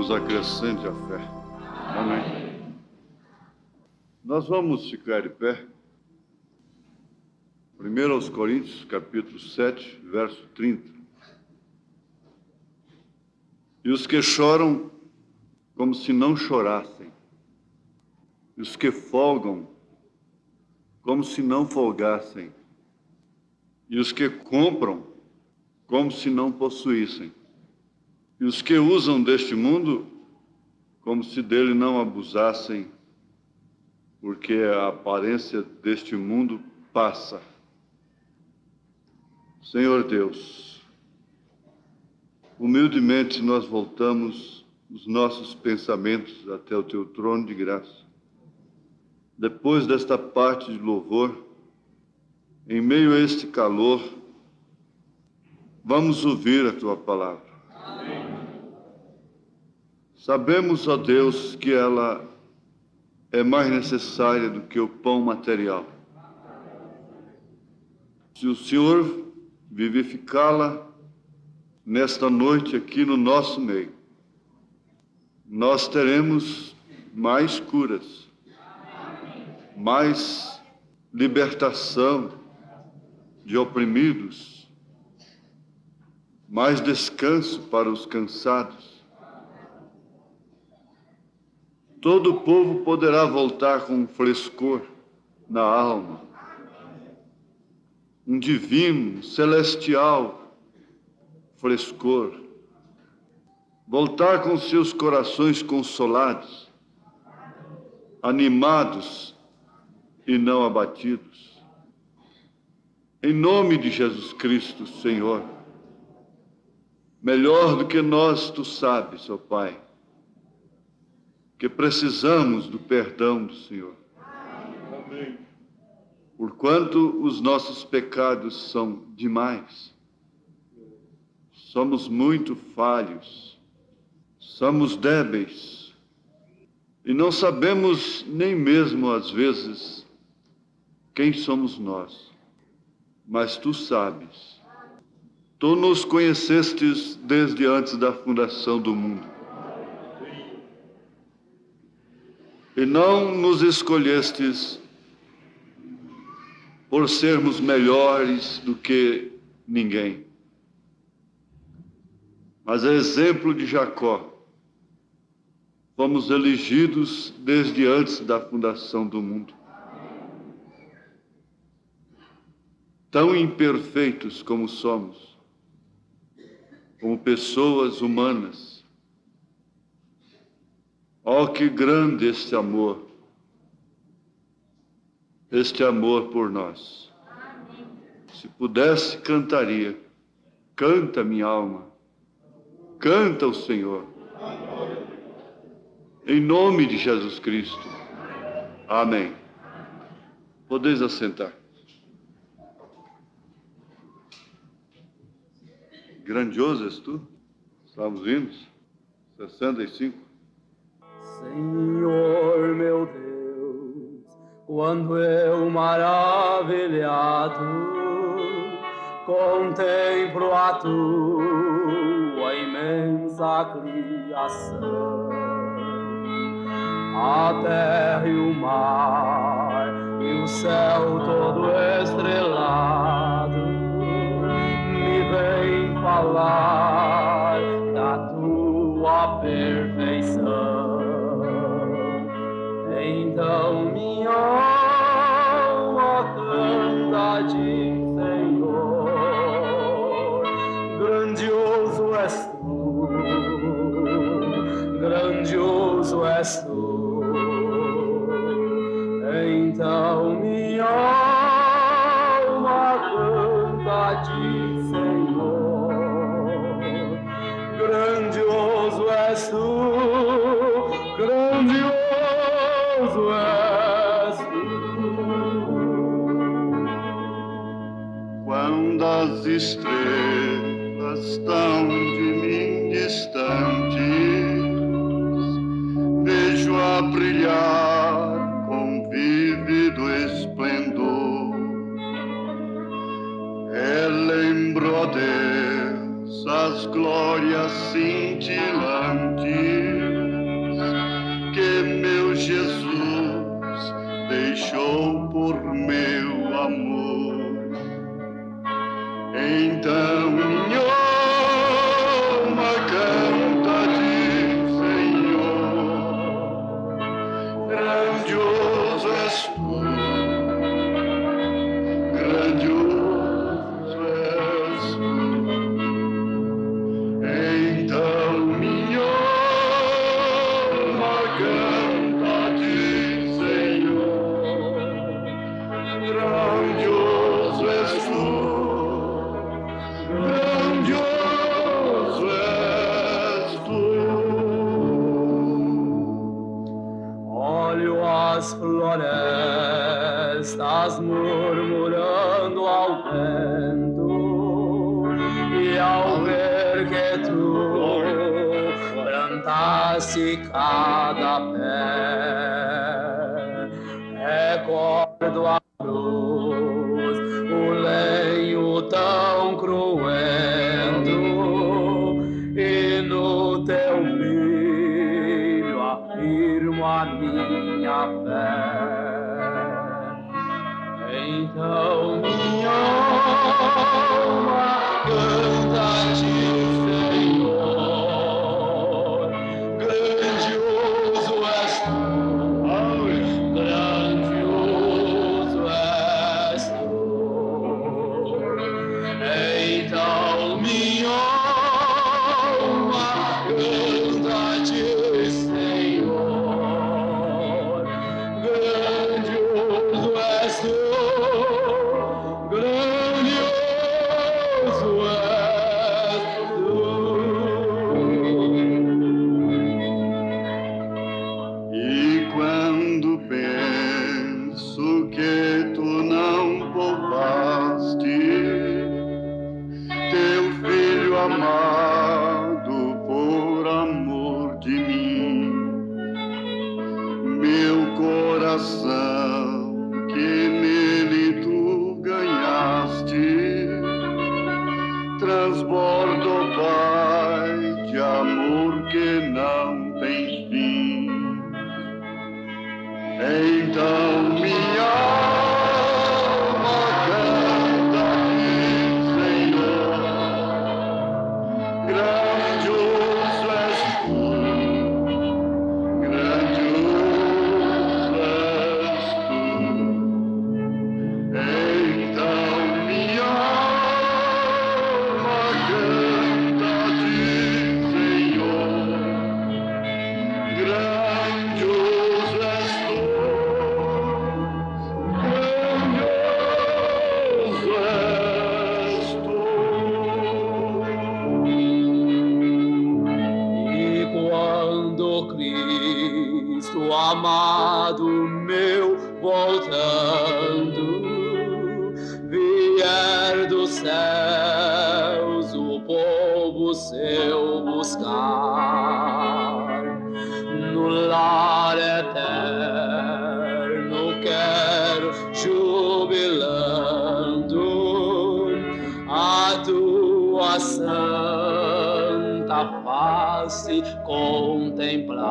nos acrescente a fé. Amém. Nós vamos ficar de pé. 1 aos Coríntios, capítulo 7, verso 30. E os que choram como se não chorassem, e os que folgam como se não folgassem, e os que compram como se não possuíssem, e os que usam deste mundo como se dele não abusassem, porque a aparência deste mundo passa. Senhor Deus, humildemente nós voltamos os nossos pensamentos até o Teu trono de graça. Depois desta parte de louvor, em meio a este calor, vamos ouvir a Tua palavra. Amém. Sabemos, ó Deus, que ela é mais necessária do que o pão material. Se o Senhor vivificá-la nesta noite aqui no nosso meio, nós teremos mais curas, mais libertação de oprimidos, mais descanso para os cansados. Todo o povo poderá voltar com um frescor na alma, um divino, celestial frescor. Voltar com seus corações consolados, animados e não abatidos. Em nome de Jesus Cristo, Senhor, melhor do que nós, Tu sabes, ó Pai, que precisamos do perdão do Senhor. Amém. Porquanto os nossos pecados são demais, somos muito falhos, somos débeis, e não sabemos nem mesmo, às vezes, quem somos nós. Mas Tu sabes. Tu nos conhecestes desde antes da fundação do mundo. E não nos escolhestes por sermos melhores do que ninguém. Mas a exemplo de Jacó, fomos elegidos desde antes da fundação do mundo. Tão imperfeitos como somos, como pessoas humanas. Oh, que grande este amor por nós. Se pudesse, cantaria. Canta, minha alma, canta o Senhor. Em nome de Jesus Cristo. Amém. Podeis assentar. Grandioso és Tu. Estamos indo. 65. Senhor meu Deus, quando eu maravilhado contemplo a Tua imensa criação, a terra e o mar e o céu todo estrelado, me vem falar da Tua perfeição. Então minha alma canta a Ti, Senhor. Grandioso és Tu, grandioso és Tu. Então minha alma canta a Ti, Senhor. Grandioso és Tu, grandioso és Tu. Quando as estrelas tão de mim distantes, vejo a brilhar com vívido esplendor. Relembro, ó Deus, as glórias cintilantes Jesus deixou por meu amor. Então minha alma canta a ti, Senhor. Grandioso és tu, grandioso és tu. Então minha alma canta a ti, Senhor. Grandioso és tu, grandioso és tu. Olho as florestas murmurando ao vento, e ao ver que tu plantaste cada pé, recordo a cruz, o lenho tão cruento, e no teu filho afirmo a minha fé. Então minha alma canta a ti, Senhor. Grandioso és tu, grandioso és tu. Então minha alma canta a ti, Senhor. Grandioso és tu, grandioso és tu. E quando penso que tu não poupaste teu filho amado por amor de mim, meu coração que nele tu ganhaste transborda, ó Pai, de amor que não tem fim. Então minha alma canta a ti, Senhor. Grandioso és tu, grandioso és tu. Então minha alma canta a ti, Senhor. Grandioso és tu, grandioso és tu. E quando Cristo amado meu voltando vier dos céus o povo seu buscar, no lar eterno quero jubilando a tua santa face contemplar.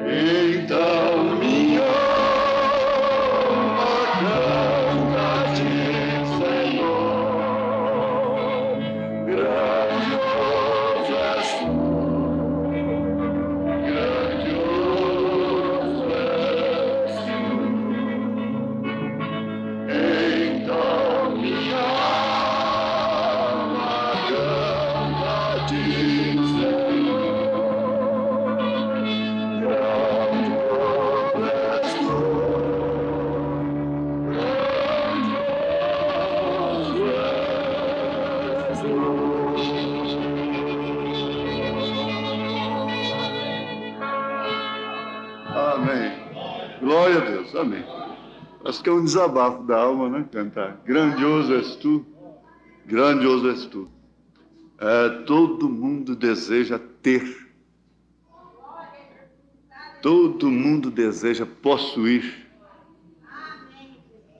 Então minha alma canta a ti, Senhor. Grandioso és tu, grandioso és tu. Então minha alma canta a ti, Senhor. Grandioso és tu, grandioso és tu. Amém. Glória a Deus. Amém. Acho que é um desabafo da alma, né? Cantar. Grandioso és tu, grandioso és tu. Todo mundo deseja ter. Todo mundo deseja possuir.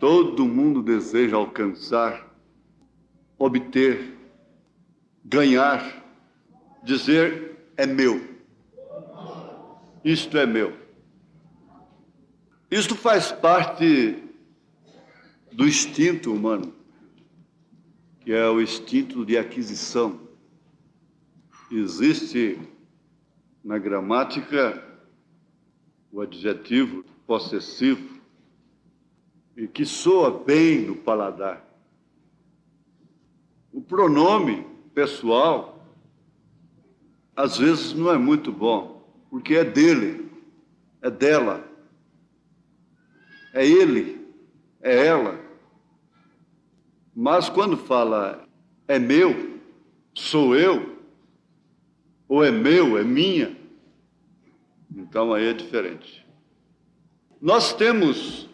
Todo mundo deseja alcançar, obter, ganhar, dizer é meu. isto é meu. Isto faz parte do instinto humano, que é o instinto de aquisição. Existe na gramática o adjetivo possessivo e que soa bem no paladar. O pronome pessoal, às vezes, não é muito bom, porque é dele, é dela, é ele, é ela. Mas quando fala é meu, sou eu, ou é meu, é minha, então aí é diferente. Nós temos,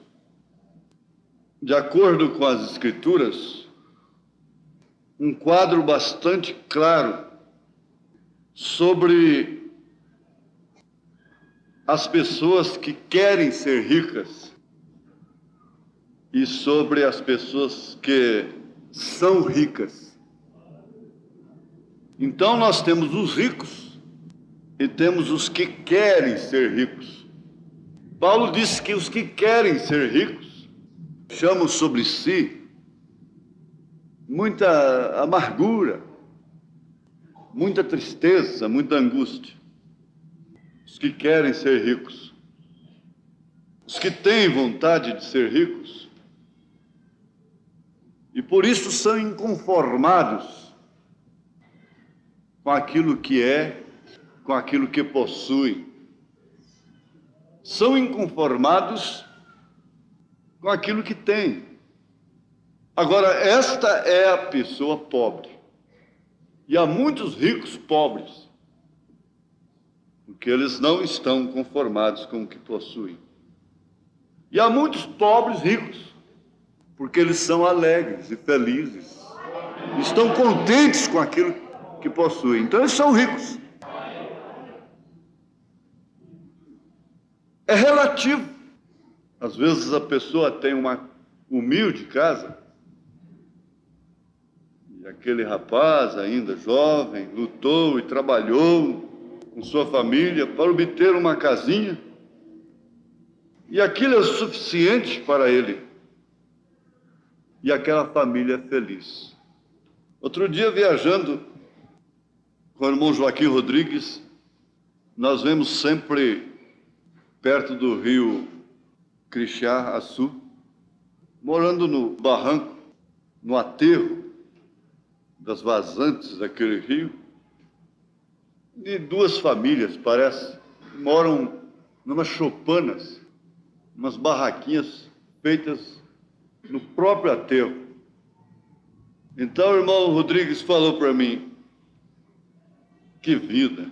de acordo com as Escrituras, um quadro bastante claro sobre as pessoas que querem ser ricas e sobre as pessoas que são ricas. Então nós temos os ricos e temos os que querem ser ricos. Paulo disse que os que querem ser ricos chamam sobre si muita amargura, muita tristeza, muita angústia. Os que querem ser ricos, os que têm vontade de ser ricos, e por isso são inconformados com aquilo que é, com aquilo que possuem. São inconformados com aquilo que têm. Agora, esta é a pessoa pobre. E há muitos ricos pobres, porque eles não estão conformados com o que possuem. E há muitos pobres ricos, porque eles são alegres e felizes, estão contentes com aquilo que possuem. Então, eles são ricos. É relativo. Às vezes a pessoa tem uma humilde casa, e aquele rapaz, ainda jovem, lutou e trabalhou com sua família para obter uma casinha, e aquilo é o suficiente para ele. E aquela família é feliz. Outro dia, viajando com o irmão Joaquim Rodrigues, nós vemos sempre perto do rio Crixá-Açu, morando no barranco, no aterro das vazantes daquele rio, e duas famílias, parece, moram numas choupanas, umas barraquinhas feitas no próprio aterro. Então o irmão Rodrigues falou para mim, que vida.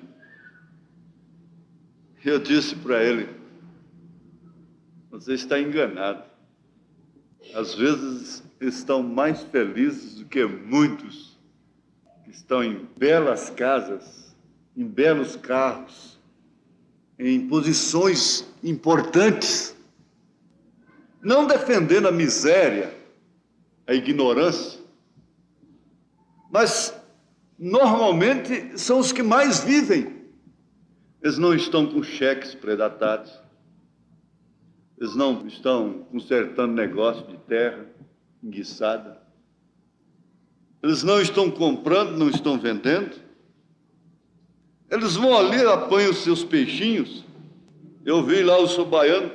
Eu disse para ele, você está enganado. Às vezes estão mais felizes do que muitos que estão em belas casas, em belos carros, em posições importantes, não defendendo a miséria, a ignorância, mas normalmente são os que mais vivem. Eles não estão com cheques predatados, eles não estão consertando negócio de terra enguiçada, eles não estão comprando, não estão vendendo, eles vão ali, apanham os seus peixinhos. Eu vi lá o seu baiano,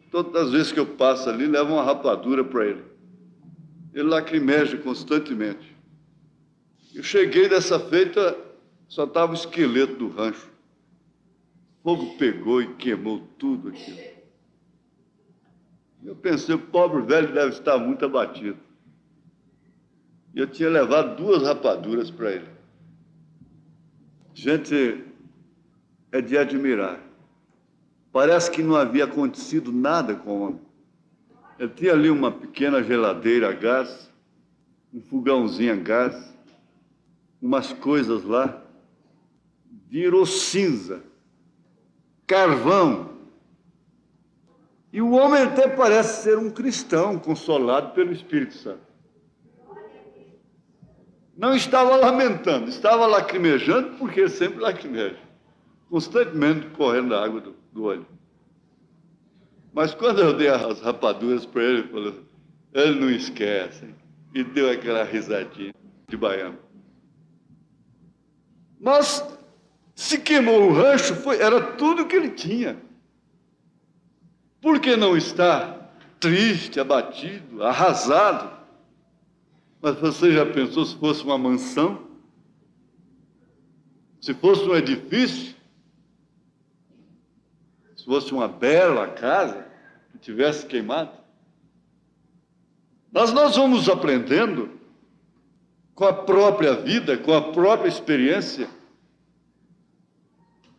todas as vezes que eu passo ali, leva uma rapadura para ele. Ele lacrimeja constantemente. Eu cheguei dessa feita, só estava o esqueleto do rancho. O fogo pegou e queimou tudo aquilo. Eu pensei, o pobre velho deve estar muito abatido. E eu tinha levado 2 rapaduras para ele. Gente, é de admirar. Parece que não havia acontecido nada com o homem. Ele tinha ali uma pequena geladeira a gás, um fogãozinho a gás, umas coisas lá, virou cinza, carvão. E o homem até parece ser um cristão, consolado pelo Espírito Santo. Não estava lamentando, estava lacrimejando, porque ele sempre lacrimeja. constantemente correndo a água do olho. Mas quando eu dei as rapaduras para ele, ele não esquece, e deu aquela risadinha de baiano. Mas se queimou o rancho, era tudo que ele tinha. Por que não estar triste, abatido, arrasado? Mas você já pensou se fosse uma mansão? Se fosse um edifício? Se fosse uma bela casa que tivesse queimado? Mas nós vamos aprendendo com a própria vida, com a própria experiência,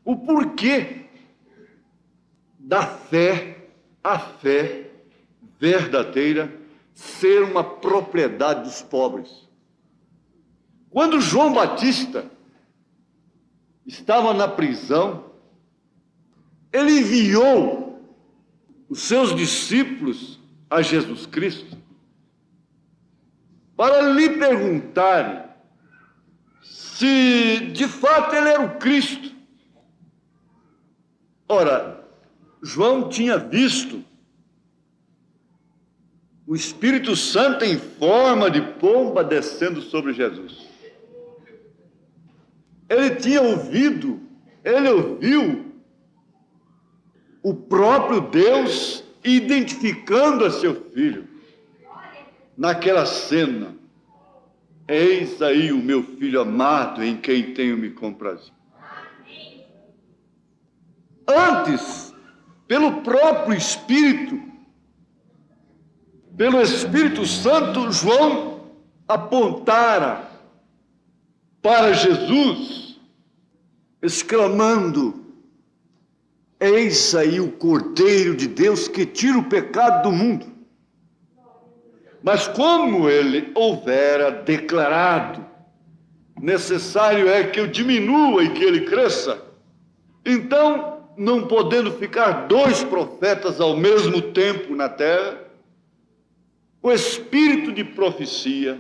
o porquê da fé, a fé verdadeira, ser uma propriedade dos pobres. Quando João Batista estava na prisão, ele enviou os seus discípulos a Jesus Cristo para lhe perguntarem se de fato ele era o Cristo. Ora, João tinha visto o Espírito Santo em forma de pomba descendo sobre Jesus. Ele ouviu o próprio Deus identificando a seu filho naquela cena. Eis aí o meu filho amado, em quem tenho me comprazido. Antes, pelo próprio Espírito, pelo Espírito Santo, João apontara para Jesus, exclamando: eis aí o Cordeiro de Deus que tira o pecado do mundo. Mas como ele houvera declarado, necessário é que eu diminua e que ele cresça, então, não podendo ficar 2 profetas ao mesmo tempo na terra, o espírito de profecia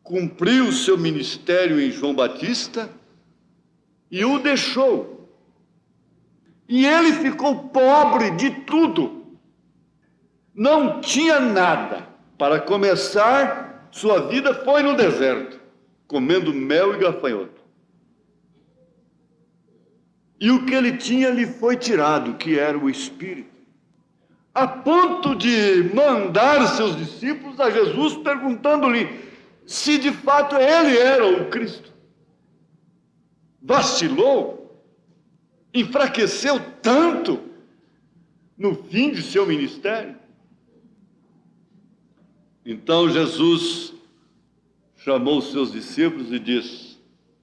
cumpriu o seu ministério em João Batista e o deixou. E ele ficou pobre de tudo. Não tinha nada. Para começar, sua vida foi no deserto, comendo mel e gafanhoto. E o que ele tinha lhe foi tirado, que era o Espírito. A ponto de mandar seus discípulos a Jesus, perguntando-lhe se de fato ele era o Cristo. Vacilou, enfraqueceu tanto no fim de seu ministério. Então Jesus chamou os seus discípulos e disse: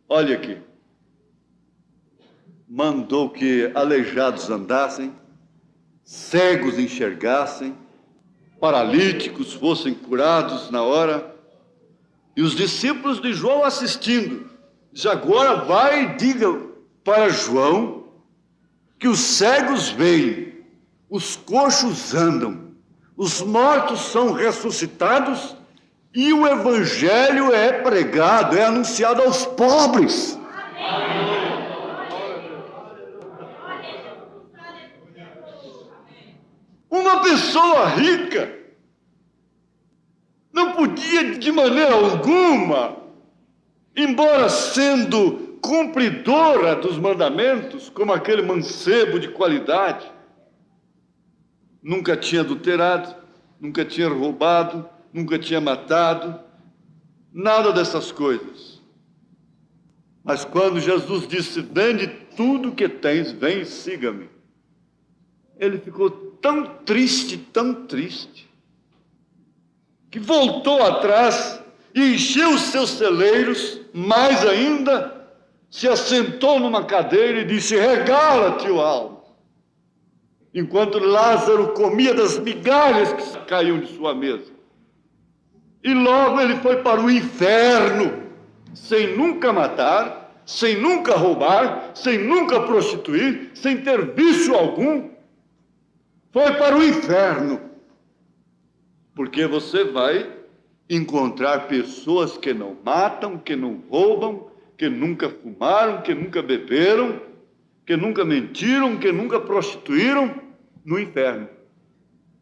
olha aqui, mandou que aleijados andassem, cegos enxergassem, paralíticos fossem curados na hora. E os discípulos de João assistindo, diz: agora vai e diga para João que os cegos veem, os coxos andam, os mortos são ressuscitados e o evangelho é pregado, é anunciado aos pobres. Uma pessoa rica não podia de maneira alguma, embora sendo cumpridora dos mandamentos, como aquele mancebo de qualidade, nunca tinha adulterado, nunca tinha roubado, nunca tinha matado, nada dessas coisas. Mas quando Jesus disse: vende tudo que tens, vem e siga-me, ele ficou tão triste, que voltou atrás e encheu os seus celeiros, mais ainda, se assentou numa cadeira e disse: regala-te o almo. Enquanto Lázaro comia das migalhas que caíam de sua mesa. E logo ele foi para o inferno, sem nunca matar, sem nunca roubar, sem nunca prostituir, sem ter vício algum. Foi para o inferno. Porque você vai encontrar pessoas que não matam, que não roubam, que nunca fumaram, que nunca beberam, que nunca mentiram, que nunca prostituíram, no inferno.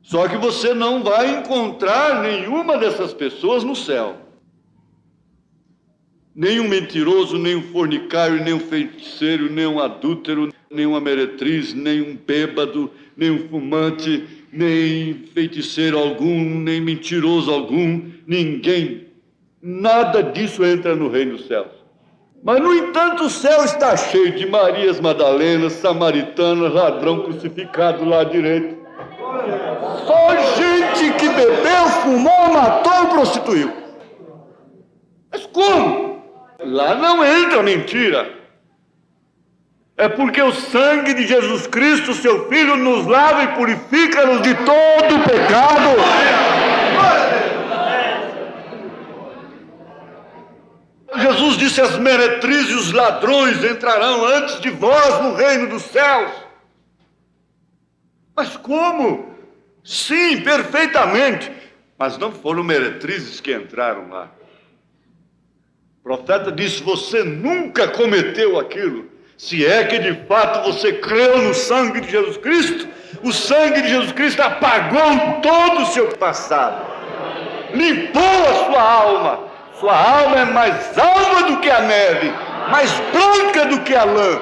Só que você não vai encontrar nenhuma dessas pessoas no céu. Nem um mentiroso, nem um fornicário, nem um feiticeiro, nem um adúltero, nem uma meretriz, nem um bêbado, nem um fumante, nem feiticeiro algum, nem mentiroso algum, ninguém. Nada disso entra no reino dos céus. Mas, no entanto, o céu está cheio de Marias Madalenas, samaritanas, ladrão crucificado lá à direita. Só gente que bebeu, fumou, matou, prostituiu. Mas como? Lá não entra mentira. É porque o sangue de Jesus Cristo, seu Filho, nos lava e purifica-nos de todo o pecado. Jesus disse: as meretrizes e os ladrões entrarão antes de vós no reino dos céus. Mas como? Sim, perfeitamente. Mas não foram meretrizes que entraram lá. O profeta disse: você nunca cometeu aquilo. Se é que de fato você creu no sangue de Jesus Cristo, o sangue de Jesus Cristo apagou todo o seu passado. Limpou a sua alma. Sua alma é mais alva do que a neve, mais branca do que a lã.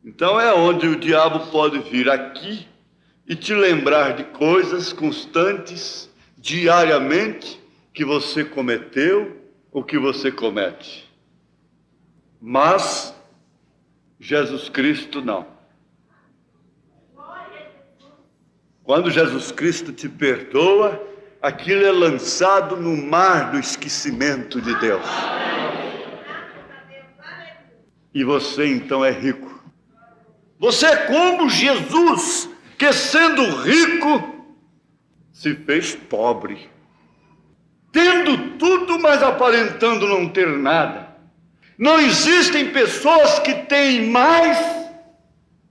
Então é onde o diabo pode vir aqui e te lembrar de coisas constantes, diariamente, que você cometeu ou que você comete. Mas Jesus Cristo não. Quando Jesus Cristo te perdoa, aquilo é lançado no mar do esquecimento de Deus. E você então é rico. Você é como Jesus, que sendo rico, se fez pobre. Tendo tudo, mas aparentando não ter nada. Não existem pessoas que têm mais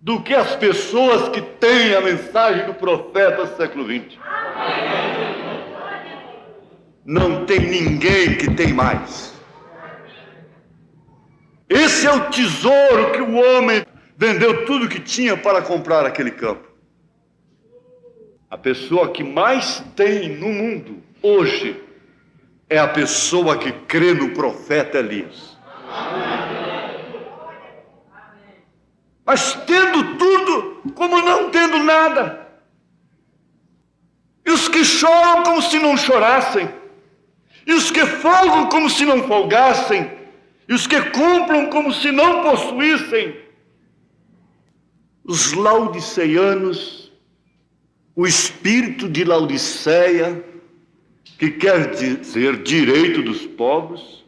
do que as pessoas que têm a mensagem do profeta do século XX. Não tem ninguém que tem mais. Esse é o tesouro que o homem vendeu tudo que tinha para comprar aquele campo. A pessoa que mais tem no mundo hoje é a pessoa que crê no profeta Elias. Mas tendo tudo, como não tendo nada. E os que choram como se não chorassem. E os que folgam como se não folgassem. E os que compram como se não possuíssem. Os laodiceianos, o espírito de Laodiceia, que quer dizer direito dos povos,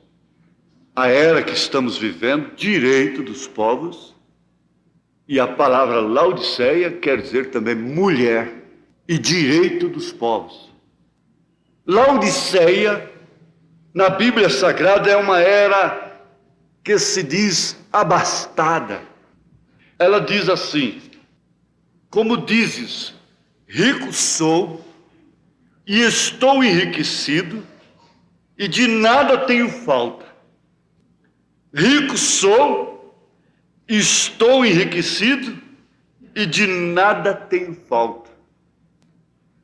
a era que estamos vivendo, direito dos povos, e a palavra Laodiceia quer dizer também mulher e direito dos povos. Laodiceia, na Bíblia Sagrada, é uma era que se diz abastada. Ela diz assim: como dizes, rico sou e estou enriquecido e de nada tenho falta. Rico sou, estou enriquecido e de nada tenho falta.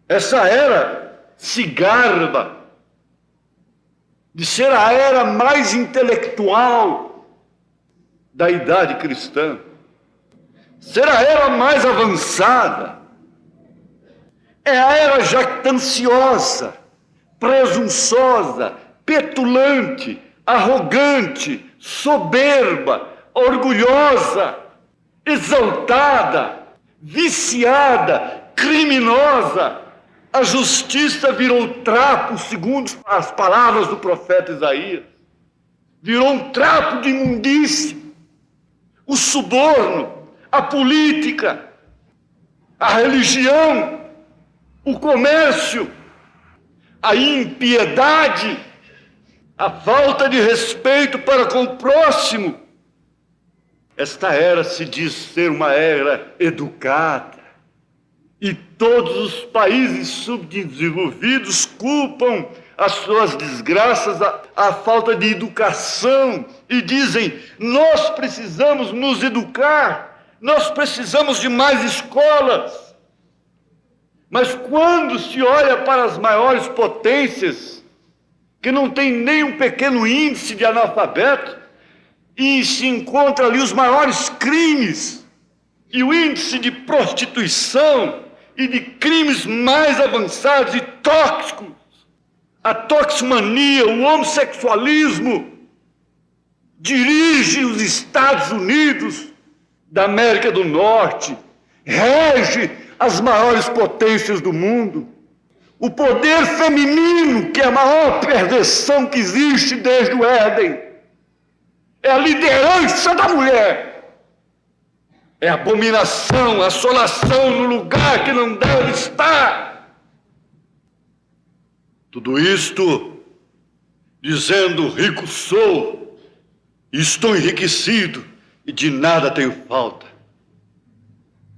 Essa era se garba de ser a era mais intelectual da idade cristã, ser a era mais avançada. É a era jactanciosa, presunçosa, petulante, arrogante, soberba, orgulhosa, exaltada, viciada, criminosa. A justiça virou trapo, segundo as palavras do profeta Isaías. Virou um trapo de imundícia. O suborno, a política, a religião, o comércio, a impiedade, a falta de respeito para com o próximo. Esta era se diz ser uma era educada. E todos os países subdesenvolvidos culpam as suas desgraças, a falta de educação, e dizem: nós precisamos nos educar, nós precisamos de mais escolas. Mas quando se olha para as maiores potências, que não tem nem um pequeno índice de analfabeto, e se encontra ali os maiores crimes, e o índice de prostituição e de crimes mais avançados e tóxicos, a toxicomania, o homossexualismo, dirige os Estados Unidos da América do Norte, rege as maiores potências do mundo. O poder feminino, que é a maior perversão que existe desde o Éden, é a liderança da mulher. É abominação, assolação no lugar que não deve estar. Tudo isto dizendo: rico sou, estou enriquecido e de nada tenho falta.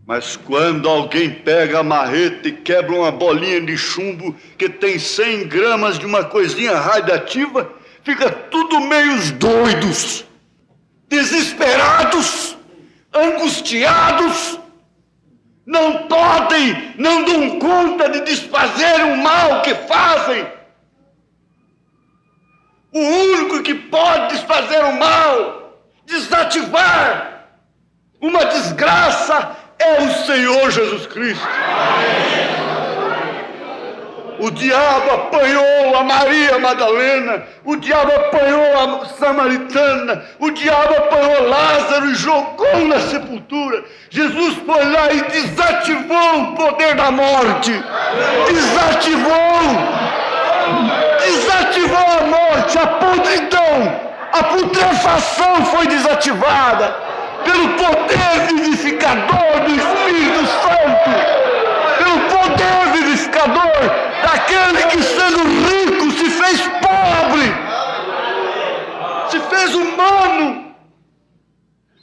Mas quando alguém pega a marreta e quebra uma bolinha de chumbo que tem 100 gramas de uma coisinha radioativa, fica tudo meio doidos, desesperados, angustiados, não podem, não dão conta de desfazer o mal que fazem. O único que pode desfazer o mal, desativar uma desgraça, é o Senhor Jesus Cristo. O diabo apanhou a Maria Madalena, o diabo apanhou a Samaritana, o diabo apanhou Lázaro e jogou na sepultura. Jesus foi lá e desativou o poder da morte. Desativou a morte, a podridão, a putrefação foi desativada pelo poder vivificador do Espírito Santo, pelo poder vivificador daquele que, sendo rico, se fez pobre, se fez humano,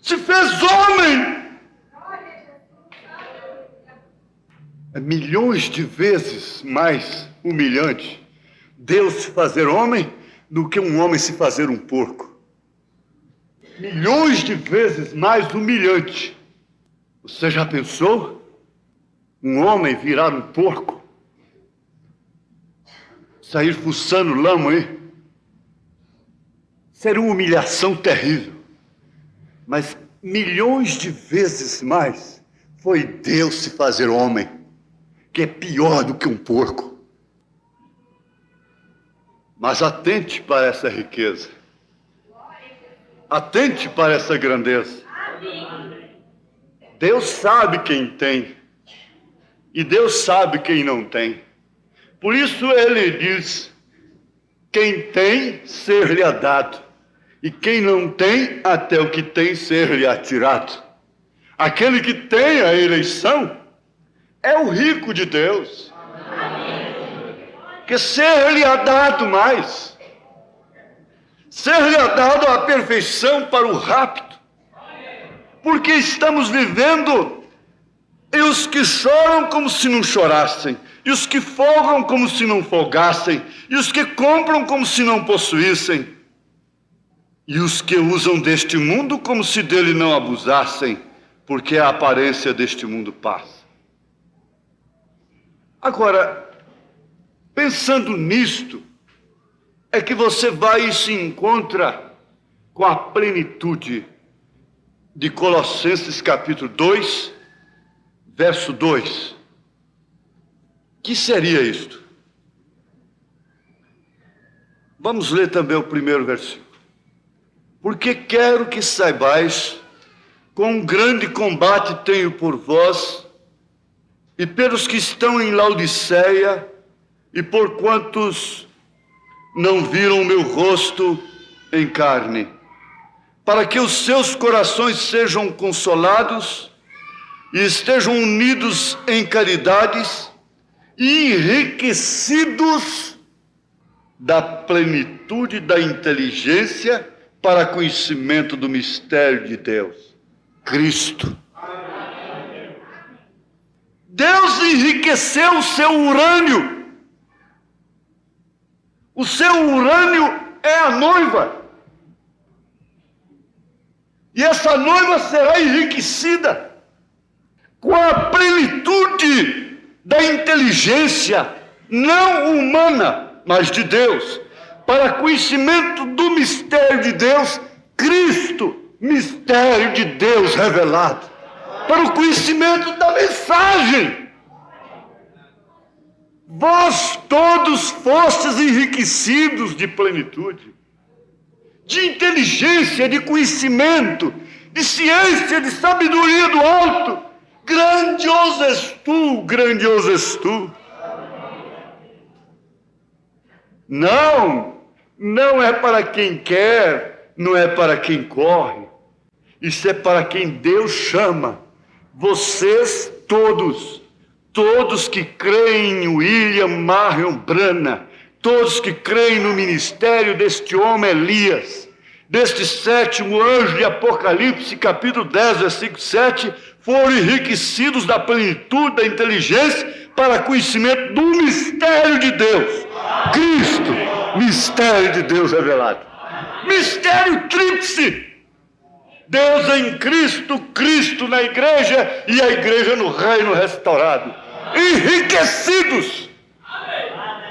se fez homem. É milhões de vezes mais humilhante Deus se fazer homem do que um homem se fazer um porco. Milhões de vezes mais humilhante. Você já pensou? Um homem virar um porco? Sair fuçando lama aí? Seria uma humilhação terrível. Mas milhões de vezes mais foi Deus se fazer homem, que é pior do que um porco. Mas atente para essa riqueza. Atente para essa grandeza. Deus sabe quem tem. E Deus sabe quem não tem. Por isso ele diz: quem tem, ser-lhe-á dado. E quem não tem, até o que tem, ser-lhe atirado. Aquele que tem a eleição é o rico de Deus. Que ser-lhe-á dado mais. Ser-lhe-á dado a perfeição para o rapto. Porque estamos vivendo, e os que choram como se não chorassem, e os que folgam como se não folgassem, e os que compram como se não possuíssem, e os que usam deste mundo como se dele não abusassem, porque a aparência deste mundo passa. Agora, pensando nisto, é que você vai e se encontra com a plenitude de Colossenses capítulo 2, verso 2. Que seria isto? Vamos ler também o primeiro versículo. Porque quero que saibais quão grande combate tenho por vós e pelos que estão em Laodiceia e por quantos não viram o meu rosto em carne, para que os seus corações sejam consolados e estejam unidos em caridades e enriquecidos da plenitude da inteligência para conhecimento do mistério de Deus, Cristo. Deus enriqueceu o seu urânio. O seu urânio é a noiva. E essa noiva será enriquecida com a plenitude da inteligência não humana, mas de Deus, para conhecimento do mistério de Deus, Cristo, mistério de Deus revelado, para o conhecimento da mensagem. Vós todos fostes enriquecidos de plenitude, de inteligência, de conhecimento, de ciência, de sabedoria do alto. Grandioso és tu, grandioso és tu. Não é para quem quer, não é para quem corre. Isso é para quem Deus chama. Vocês todos que creem em William Marion Branham, todos que creem no ministério deste homem Elias, deste sétimo anjo de Apocalipse, capítulo 10, versículo 7, foram enriquecidos da plenitude da inteligência para conhecimento do mistério de Deus. Cristo, mistério de Deus revelado. Mistério tríplice. Deus em Cristo, Cristo na igreja e a igreja no reino restaurado. Enriquecidos.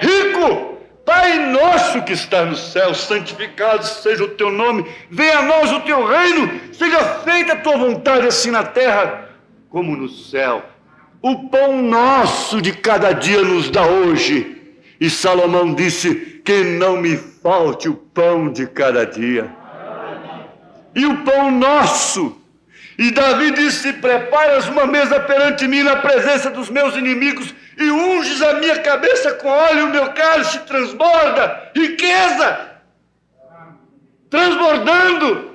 Rico. Pai nosso que está no céu, santificado seja o teu nome. Venha a nós o teu reino. Seja feita a tua vontade assim na terra como no céu. O pão nosso de cada dia nos dá hoje. E Salomão disse que não me falte o pão de cada dia. E o pão nosso. E Davi disse: preparas uma mesa perante mim na presença dos meus inimigos e unges a minha cabeça com óleo, o meu cálice transborda. Riqueza. Transbordando.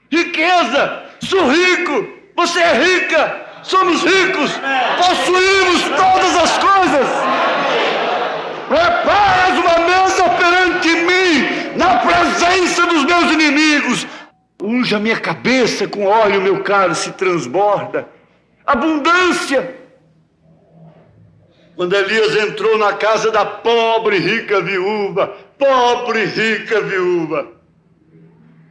Riqueza. Sou rico. Você é rica. Somos ricos. Possuímos todas as coisas. Preparas uma mesa perante mim na presença dos meus inimigos. Unge a minha cabeça com óleo, meu cálice transborda. Abundância. Quando Elias entrou na casa da pobre rica viúva,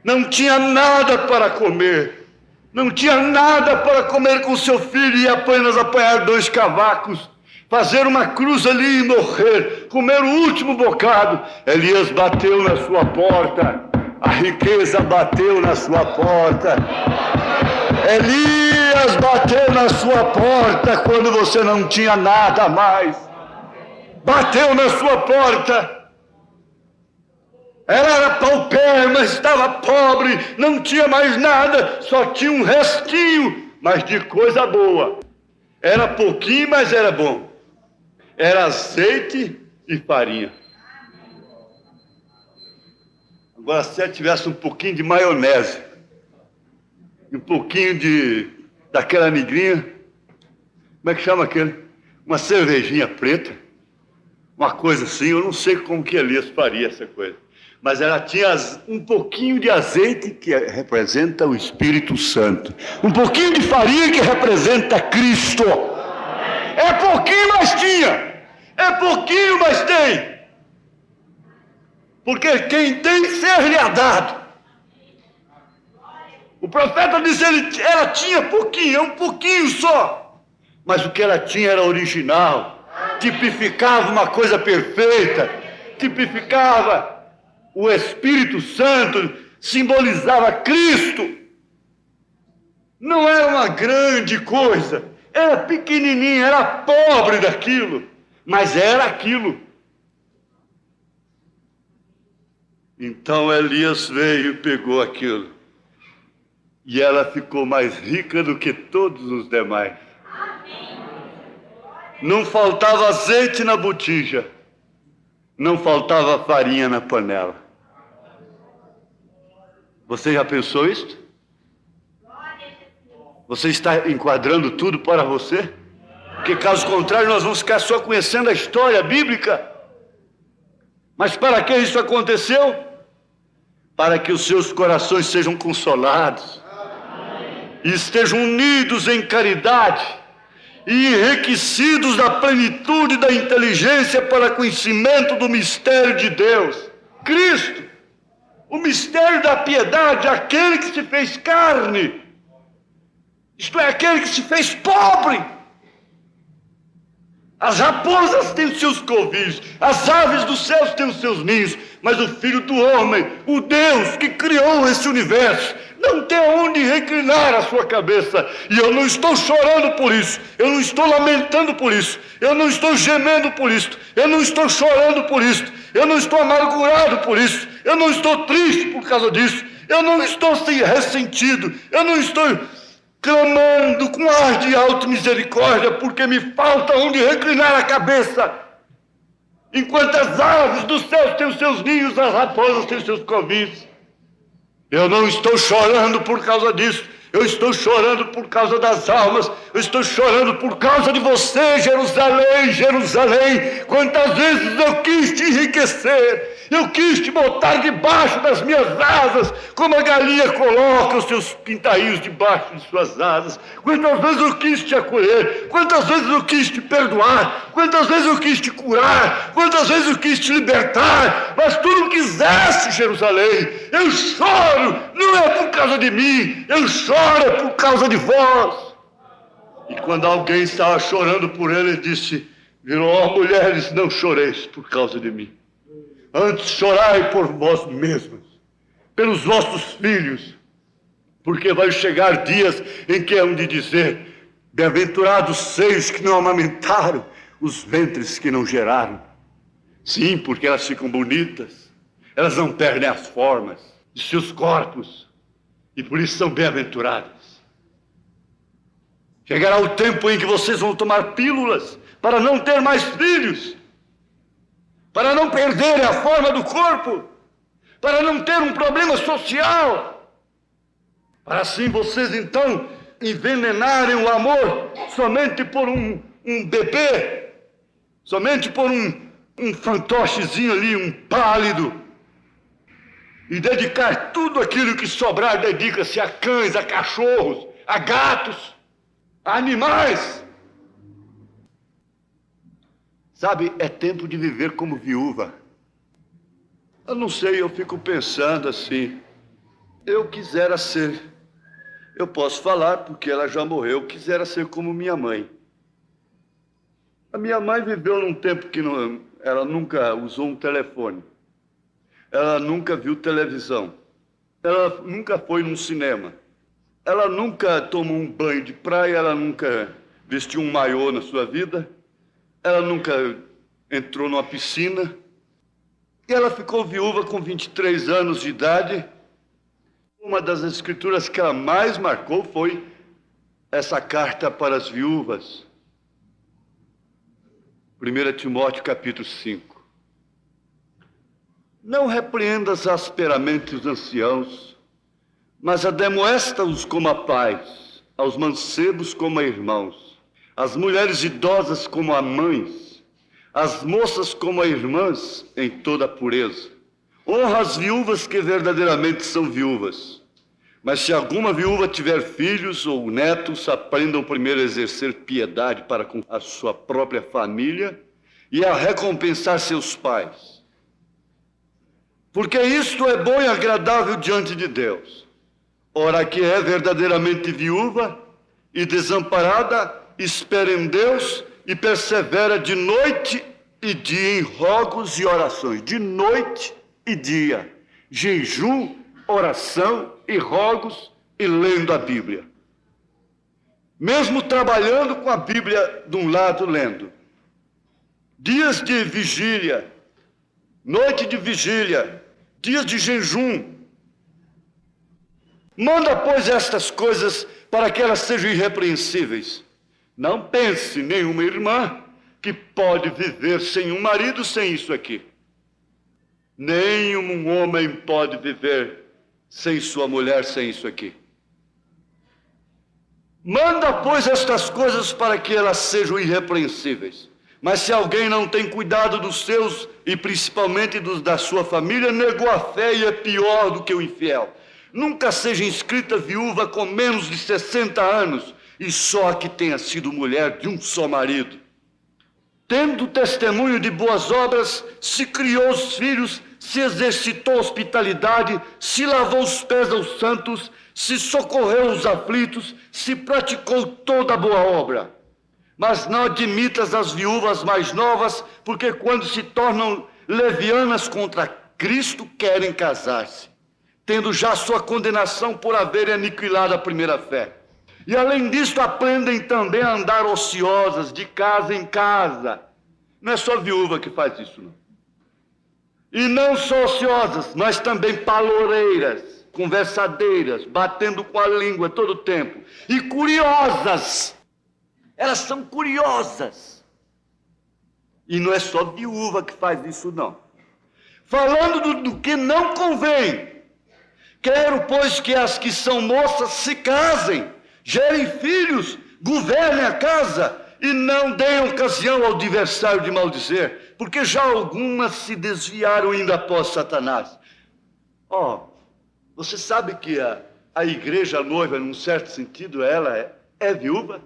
não tinha nada para comer. Não tinha nada para comer com seu filho e apenas apanhar 2 cavacos, fazer uma cruz ali e morrer, comer o último bocado. Elias bateu na sua porta. A riqueza bateu na sua porta. Elias bateu na sua porta quando você não tinha nada mais. Bateu na sua porta. Ela era paupérrima, estava pobre, não tinha mais nada, só tinha um restinho, mas de coisa boa. Era pouquinho, mas era bom. Era azeite e farinha. Agora, se ela tivesse um pouquinho de maionese, um pouquinho daquela negrinha, como é que chama aquele? Uma cervejinha preta, uma coisa assim, eu não sei como que Elias faria essa coisa. Mas ela tinha um pouquinho de azeite, que representa o Espírito Santo. Um pouquinho de farinha, que representa Cristo. É pouquinho, mas tinha. É pouquinho, mas tem. Porque quem tem, ser-lhe-á dado. O profeta disse, ela tinha pouquinho, um pouquinho só. Mas o que ela tinha era original. Tipificava uma coisa perfeita. Tipificava o Espírito Santo, simbolizava Cristo. Não era uma grande coisa. Era pequenininha, era pobre daquilo. Mas era aquilo. Então Elias veio e pegou aquilo. E ela ficou mais rica do que todos os demais. Não faltava azeite na botija. Não faltava farinha na panela. Você já pensou isso? Você está enquadrando tudo para você? Porque caso contrário nós vamos ficar só conhecendo a história bíblica. Mas para que isso aconteceu? Para que os seus corações sejam consolados. E estejam unidos em caridade. e enriquecidos da plenitude da inteligência para conhecimento do mistério de Deus. Cristo, o mistério da piedade, aquele que se fez carne, isto é, aquele que se fez pobre. As raposas têm os seus covis, as aves dos céus têm os seus ninhos, mas o Filho do Homem, o Deus que criou esse universo, não tem onde reclinar a sua cabeça. E eu não estou chorando por isso, eu não estou lamentando por isso, eu não estou gemendo por isso, eu não estou chorando por isso, eu não estou amargurado por isso, eu não estou triste por causa disso, eu não estou ressentido, eu não estou clamando com ar de alta misericórdia, porque me falta onde reclinar a cabeça. Enquanto as aves dos céus têm os seus ninhos, as raposas têm os seus covis. Eu não estou chorando por causa disso, eu estou chorando por causa das almas, eu estou chorando por causa de você, Jerusalém, Jerusalém. Quantas vezes eu quis te enriquecer, eu quis te botar debaixo das minhas asas, como a galinha coloca os seus pintainhos debaixo de suas asas. Quantas vezes eu quis te acolher, quantas vezes eu quis te perdoar, quantas vezes eu quis te curar, quantas vezes eu quis te libertar, mas tu não quiseste, Jerusalém. Eu choro, não é por causa de mim, eu choro por causa de vós. E quando alguém estava chorando por ele, ele disse: ó mulheres, não choreis por causa de mim. Antes chorai por vós mesmos, pelos vossos filhos, porque vai chegar dias em que hão de dizer: bem-aventurados seios que não amamentaram, os ventres que não geraram. Sim, porque elas ficam bonitas, elas não perdem as formas de seus corpos, e por isso são bem-aventuradas. Chegará o tempo em que vocês vão tomar pílulas para não ter mais filhos, para não perderem a forma do corpo, para não ter um problema social, para assim vocês então envenenarem o amor somente por um bebê, somente por um fantochezinho ali, um pálido, e dedicar tudo aquilo que sobrar, dedica-se a cães, a cachorros, a gatos, a animais. Sabe, é tempo de viver como viúva. Eu não sei, eu fico pensando assim, eu quisera ser, eu posso falar porque ela já morreu, eu quisera ser como minha mãe. A minha mãe viveu num tempo que ela nunca usou um telefone, ela nunca viu televisão, ela nunca foi num cinema, ela nunca tomou um banho de praia, ela nunca vestiu um maiô na sua vida, ela nunca entrou numa piscina, e ela ficou viúva com 23 anos de idade. Uma das escrituras que ela mais marcou foi essa carta para as viúvas. 1 Timóteo capítulo 5. Não repreendas asperamente os anciãos, mas ademoesta-os como a pais, aos mancebos como a irmãos, as mulheres idosas como a mães, as moças como a irmãs, em toda a pureza. Honra as viúvas que verdadeiramente são viúvas. Mas se alguma viúva tiver filhos ou netos, aprendam primeiro a exercer piedade para com a sua própria família e a recompensar seus pais. Porque isto é bom e agradável diante de Deus. Ora, que é verdadeiramente viúva e desamparada, espera em Deus e persevera de noite e dia em rogos e orações. De noite e dia. Jejum, oração e rogos e lendo a Bíblia. Mesmo trabalhando com a Bíblia de um lado lendo. Dias de vigília, noite de vigília, dias de jejum. Manda, pois, estas coisas para que elas sejam irrepreensíveis. Não pense nenhuma irmã que pode viver sem um marido sem isso aqui. Nenhum homem pode viver sem sua mulher sem isso aqui. Manda, pois, estas coisas para que elas sejam irrepreensíveis. Mas se alguém não tem cuidado dos seus, e principalmente dos da sua família, negou a fé e é pior do que o infiel. Nunca seja inscrita viúva com menos de 60 anos, e só a que tenha sido mulher de um só marido. Tendo testemunho de boas obras, se criou os filhos, se exercitou a hospitalidade, se lavou os pés aos santos, se socorreu os aflitos, se praticou toda boa obra. Mas não admitas as viúvas mais novas, porque quando se tornam levianas contra Cristo, querem casar-se, tendo já sua condenação por haverem aniquilado a primeira fé. E além disso, aprendem também a andar ociosas, de casa em casa. Não é só viúva que faz isso, não. E não só ociosas, mas também paloureiras, conversadeiras, batendo com a língua todo o tempo. E curiosas. Elas são curiosas. E não é só viúva que faz isso, não. Falando do que não convém. Quero, pois, que as que são moças se casem, gerem filhos, governem a casa e não deem ocasião ao adversário de maldizer, porque já algumas se desviaram indo após Satanás. Você sabe que a igreja noiva, num certo sentido, ela é viúva?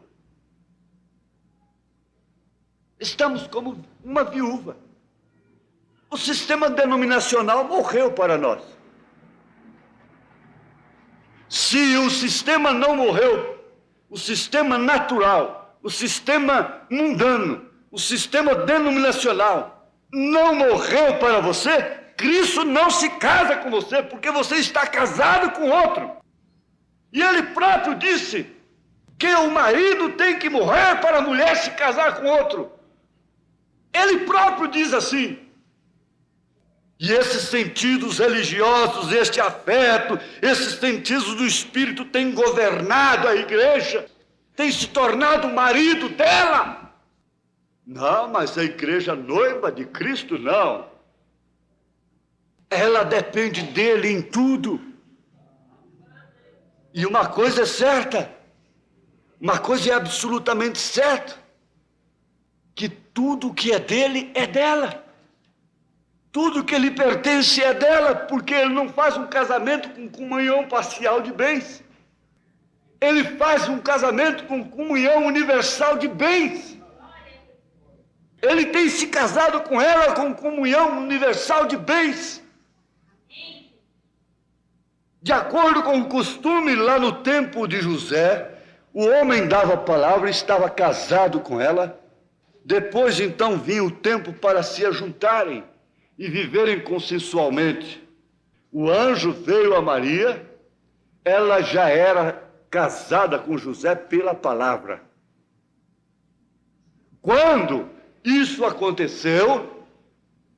Estamos como uma viúva. O sistema denominacional morreu para nós. Se o sistema não morreu, o sistema natural, o sistema mundano, o sistema denominacional não morreu para você, Cristo não se casa com você, porque você está casado com outro. E ele próprio disse que o marido tem que morrer para a mulher se casar com outro. Ele próprio diz assim. E esses sentidos religiosos, este afeto, esses sentidos do Espírito têm governado a igreja, têm se tornado o marido dela. Não, mas a igreja noiva de Cristo, não. Ela depende dele em tudo. E uma coisa é certa, uma coisa é absolutamente certa, que tudo que é dele é dela. Tudo que lhe pertence é dela, porque ele não faz um casamento com comunhão parcial de bens. Ele faz um casamento com comunhão universal de bens. Ele tem se casado com ela com comunhão universal de bens. De acordo com o costume, lá no tempo de José, o homem dava a palavra e estava casado com ela. Depois, então, vinha o tempo para se ajuntarem e viverem consensualmente. O anjo veio a Maria, ela já era casada com José pela palavra. Quando isso aconteceu,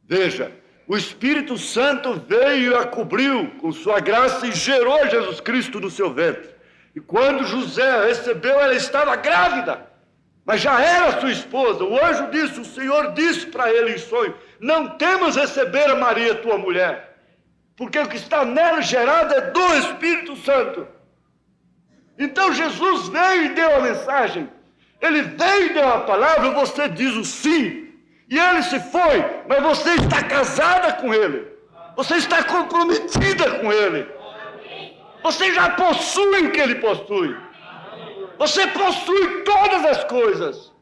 veja, o Espírito Santo veio e a cobriu com sua graça e gerou Jesus Cristo no seu ventre. E quando José a recebeu, ela estava grávida, mas já era sua esposa. O anjo disse, o Senhor disse para ele em sonho, não temas receber a Maria, tua mulher, porque o que está nela gerado é do Espírito Santo. Então Jesus veio e deu a mensagem. Ele veio e deu a palavra, você diz o sim. E ele se foi, mas você está casada com ele. Você está comprometida com ele. Você já possui o que ele possui. Você possui todas as coisas.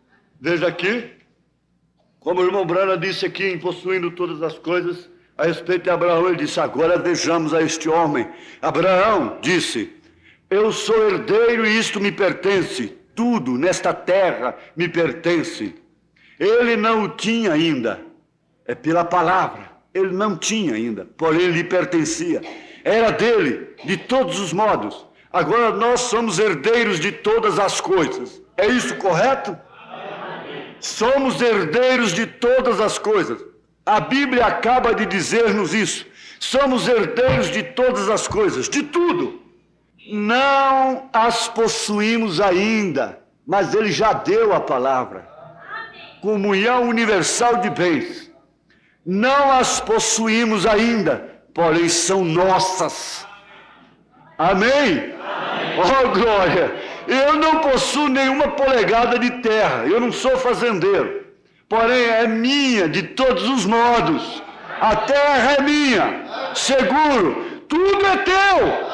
Veja aqui, como o irmão Brana disse aqui, em possuindo todas as coisas, a respeito de Abraão, ele disse, agora vejamos a este homem. Abraão disse, eu sou herdeiro e isto me pertence. Tudo nesta terra me pertence. Ele não o tinha ainda. É pela palavra. Ele não tinha ainda, porém lhe pertencia. Era dele, de todos os modos. Agora nós somos herdeiros de todas as coisas. É isso correto? Somos herdeiros de todas as coisas. A Bíblia acaba de dizer-nos isso. Somos herdeiros de todas as coisas, de tudo. Não as possuímos ainda, mas ele já deu a palavra. Comunhão universal de bens. Não as possuímos ainda, porém são nossas. Amém? Oh, glória! Eu não possuo nenhuma polegada de terra, eu não sou fazendeiro. Porém, é minha de todos os modos. A terra é minha, seguro, tudo é teu.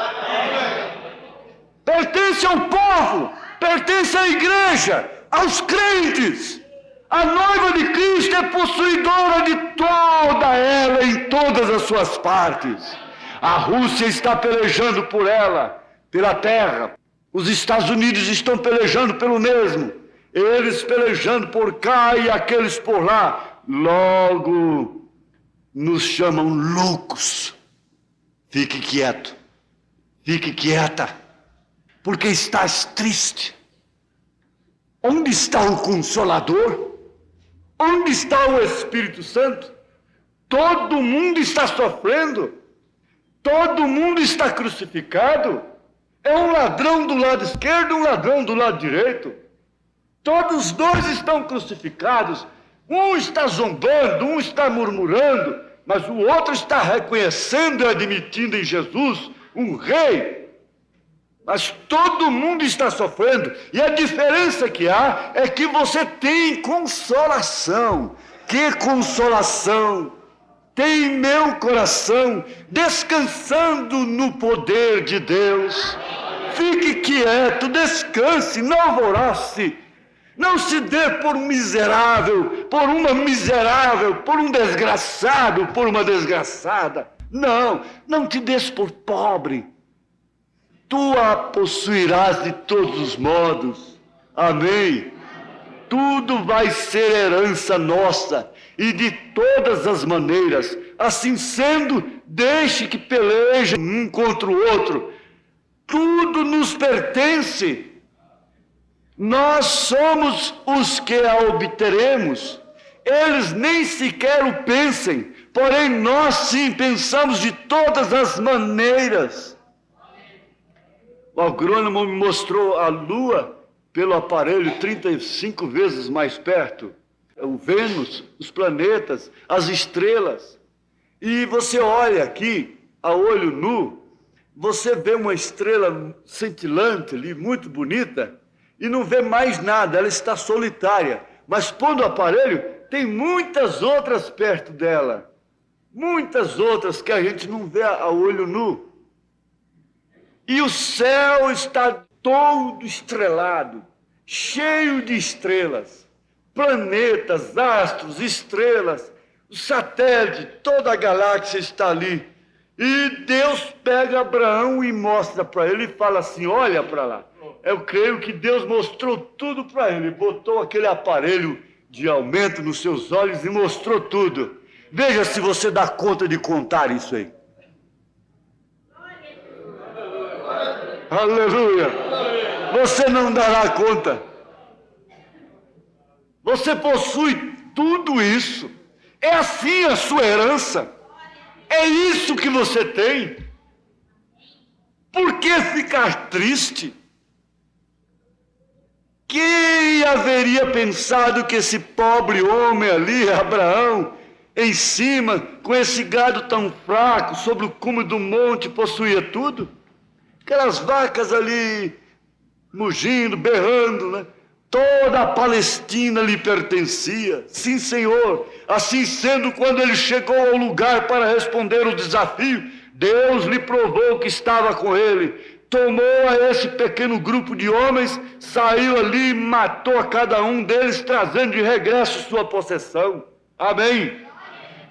Pertence ao povo, pertence à igreja, aos crentes. A noiva de Cristo é possuidora de toda ela, em todas as suas partes. A Rússia está pelejando por ela, pela terra. Os Estados Unidos estão pelejando pelo mesmo. Eles pelejando por cá e aqueles por lá. Logo nos chamam loucos. Fique quieto, fique quieta, porque estás triste. Onde está o Consolador? Onde está o Espírito Santo? Todo mundo está sofrendo. Todo mundo está crucificado. É um ladrão do lado esquerdo, um ladrão do lado direito. Todos os dois estão crucificados. Um está zombando, um está murmurando, mas o outro está reconhecendo e admitindo em Jesus um rei. Mas todo mundo está sofrendo. E a diferença que há é que você tem consolação. Que consolação! Tem meu coração descansando no poder de Deus. Fique quieto, descanse, não alvoroce. Não se dê por um miserável, por uma miserável, por um desgraçado, por uma desgraçada. Não te des por pobre. Tu a possuirás de todos os modos. Amém? Tudo vai ser herança nossa e de todas as maneiras. Assim sendo, deixe que pelejem um contra o outro. Tudo nos pertence. Nós somos os que a obteremos. Eles nem sequer o pensem, porém nós sim pensamos de todas as maneiras. O agrônomo me mostrou a Lua pelo aparelho 35 vezes mais perto. O Vênus, os planetas, as estrelas. E você olha aqui, a olho nu, você vê uma estrela cintilante ali, muito bonita, e não vê mais nada, ela está solitária. Mas pondo o aparelho, tem muitas outras perto dela. Muitas outras que a gente não vê a olho nu. E o céu está todo estrelado, cheio de estrelas, planetas, astros, estrelas, o satélite, toda a galáxia está ali. E Deus pega Abraão e mostra para ele e fala assim, olha para lá. Eu creio que Deus mostrou tudo para ele, botou aquele aparelho de aumento nos seus olhos e mostrou tudo. Veja se você dá conta de contar isso aí. Aleluia! Você não dará conta. Você possui tudo isso. É assim a sua herança. É isso que você tem. Por que ficar triste? Quem haveria pensado que esse pobre homem ali, Abraão, em cima, com esse gado tão fraco, sobre o cume do monte, possuía tudo? Aquelas vacas ali, mugindo, berrando, né? Toda a Palestina lhe pertencia. Sim, Senhor. Assim sendo, quando ele chegou ao lugar para responder o desafio, Deus lhe provou que estava com ele. Tomou a esse pequeno grupo de homens, saiu ali e matou a cada um deles, trazendo de regresso sua possessão. Amém?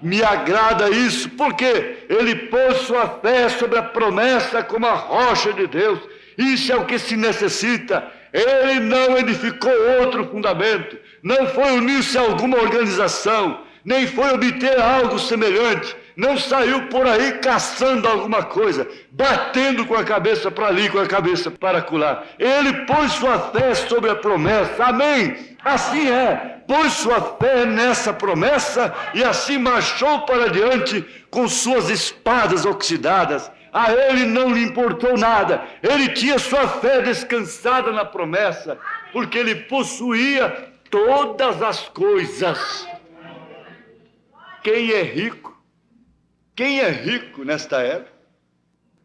Me agrada isso, porque ele pôs sua fé sobre a promessa como a rocha de Deus. Isso é o que se necessita. Ele não edificou outro fundamento, não foi unir-se a alguma organização, nem foi obter algo semelhante, não saiu por aí caçando alguma coisa, batendo com a cabeça para ali, com a cabeça para acolá. Ele pôs sua fé sobre a promessa. Amém? Assim é, pôs sua fé nessa promessa e assim marchou para diante com suas espadas oxidadas. A ele não lhe importou nada, ele tinha sua fé descansada na promessa, porque ele possuía todas as coisas. Quem é rico? Quem é rico nesta era?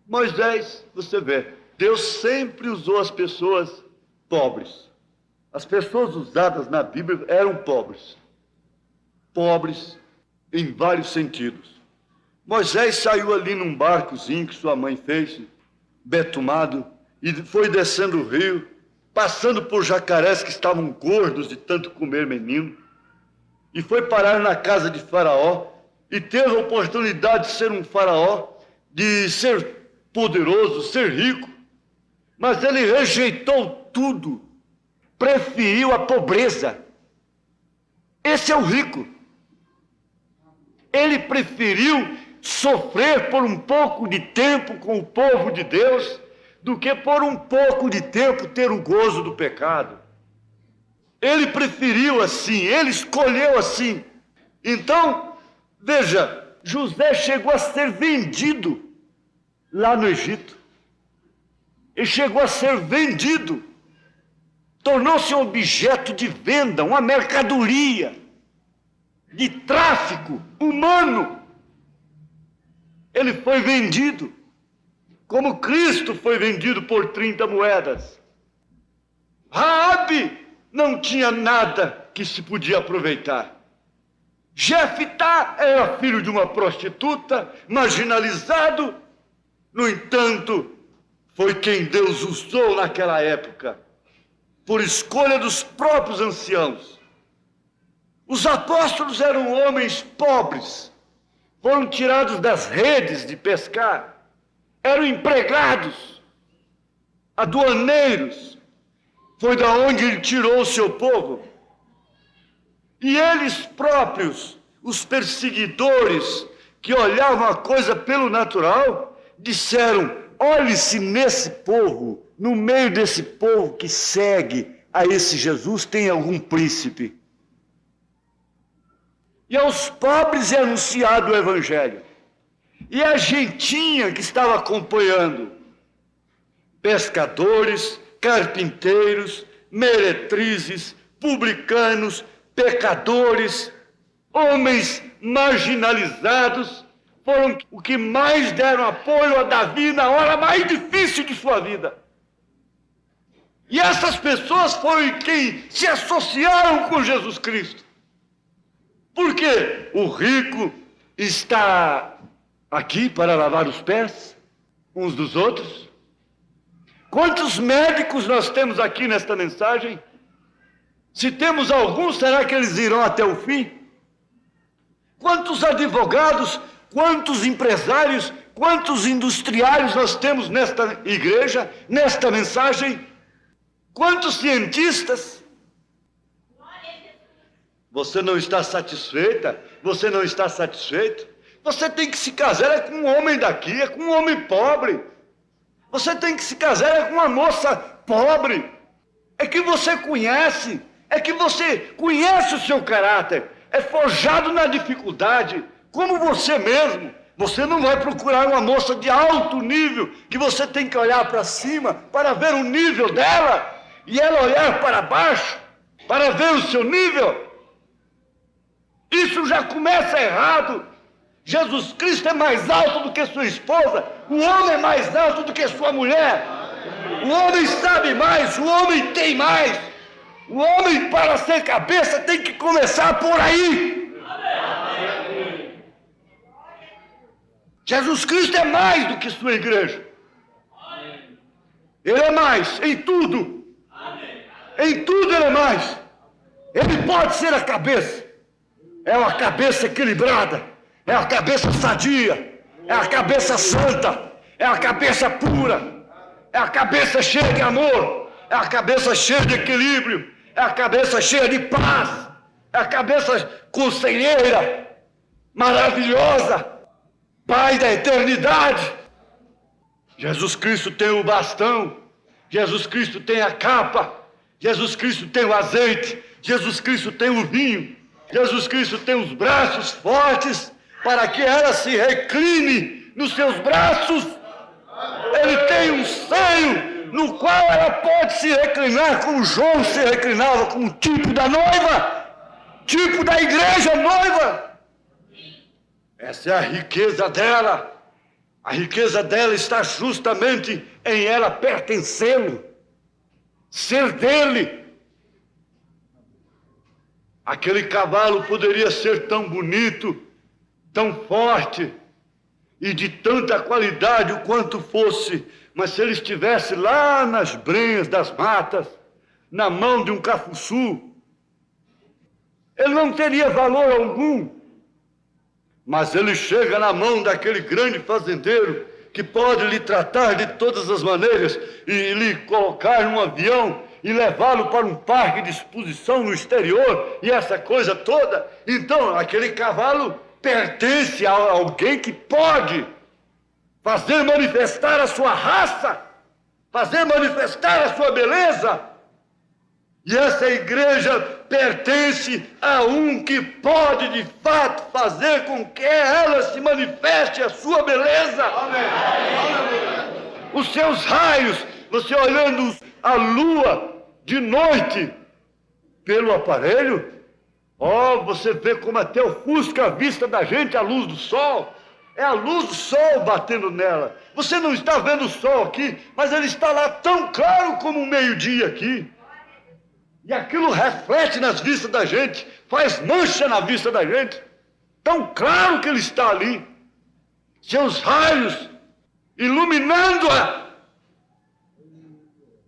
Moisés, você vê, Deus sempre usou as pessoas pobres. As pessoas usadas na Bíblia eram pobres. Pobres em vários sentidos. Moisés saiu ali num barcozinho que sua mãe fez, betumado, e foi descendo o rio, passando por jacarés que estavam gordos de tanto comer menino, e foi parar na casa de Faraó, e teve a oportunidade de ser um faraó, de ser poderoso, ser rico, mas ele rejeitou tudo, preferiu a pobreza. Esse é o rico. Ele preferiu sofrer por um pouco de tempo com o povo de Deus, do que por um pouco de tempo ter o gozo do pecado. Ele preferiu assim, ele escolheu assim. Então, veja, José chegou a ser vendido lá no Egito. Ele chegou a ser vendido. Tornou-se um objeto de venda, uma mercadoria, de tráfico humano. Ele foi vendido, como Cristo foi vendido por 30 moedas. Raabe não tinha nada que se podia aproveitar. Jefitá era filho de uma prostituta, marginalizado. No entanto, foi quem Deus usou naquela época, por escolha dos próprios anciãos. Os apóstolos eram homens pobres, foram tirados das redes de pescar, eram empregados, aduaneiros. Foi da onde ele tirou o seu povo. E eles próprios, os perseguidores, que olhavam a coisa pelo natural, disseram: olhe-se nesse povo, no meio desse povo que segue a esse Jesus, tem algum príncipe. E aos pobres é anunciado o evangelho. E a gentinha que estava acompanhando, pescadores, carpinteiros, meretrizes, publicanos, pecadores, homens marginalizados, foram o que mais deram apoio a Davi na hora mais difícil de sua vida. E essas pessoas foram quem se associaram com Jesus Cristo. Porque o rico está aqui para lavar os pés uns dos outros. Quantos médicos nós temos aqui nesta mensagem? Se temos alguns, será que eles irão até o fim? Quantos advogados, quantos empresários, quantos industriários nós temos nesta igreja, nesta mensagem? Quantos cientistas? Você não está satisfeita? Você não está satisfeito? Você tem que se casar com um homem daqui, é com um homem pobre. Você tem que se casar com uma moça pobre. É que você conhece, o seu caráter. É forjado na dificuldade, como você mesmo. Você não vai procurar uma moça de alto nível, que você tem que olhar para cima para ver o nível dela, e ela olhar para baixo para ver o seu nível. Isso já começa errado. Jesus Cristo é mais alto do que sua esposa, o homem é mais alto do que sua mulher, o homem sabe mais, o homem tem mais, o homem, para ser cabeça, tem que começar por aí. Jesus Cristo é mais do que sua igreja. Ele é mais em tudo. Em tudo ele é mais. Ele pode ser a cabeça. É uma cabeça equilibrada, é uma cabeça sadia, é uma cabeça santa, é uma cabeça pura, é a cabeça cheia de amor, é a cabeça cheia de equilíbrio, é a cabeça cheia de paz, é a cabeça conselheira, maravilhosa, Pai da eternidade. Jesus Cristo tem o bastão, Jesus Cristo tem a capa, Jesus Cristo tem o azeite, Jesus Cristo tem o vinho, Jesus Cristo tem os braços fortes para que ela se recline nos seus braços. Ele tem um seio no qual ela pode se reclinar como João se reclinava, como tipo da noiva, tipo da igreja noiva. Essa é a riqueza dela. A riqueza dela está justamente em ela pertencê-lo, ser dele. Aquele cavalo poderia ser tão bonito, tão forte e de tanta qualidade o quanto fosse, mas se ele estivesse lá nas brenhas das matas, na mão de um cafuçu, ele não teria valor algum. Mas ele chega na mão daquele grande fazendeiro que pode lhe tratar de todas as maneiras e lhe colocar num avião e levá-lo para um parque de exposição no exterior e essa coisa toda. Então, aquele cavalo pertence a alguém que pode fazer manifestar a sua raça, fazer manifestar a sua beleza. E essa igreja pertence a um que pode, de fato, fazer com que ela se manifeste a sua beleza. Amém. Os seus raios, você olhando a lua de noite pelo aparelho, você vê como até ofusca a vista da gente a luz do sol. É a luz do sol batendo nela. Você não está vendo o sol aqui, mas ele está lá tão claro como um meio-dia aqui. E aquilo reflete nas vistas da gente, faz mancha na vista da gente. Tão claro que ele está ali. Seus raios iluminando-a.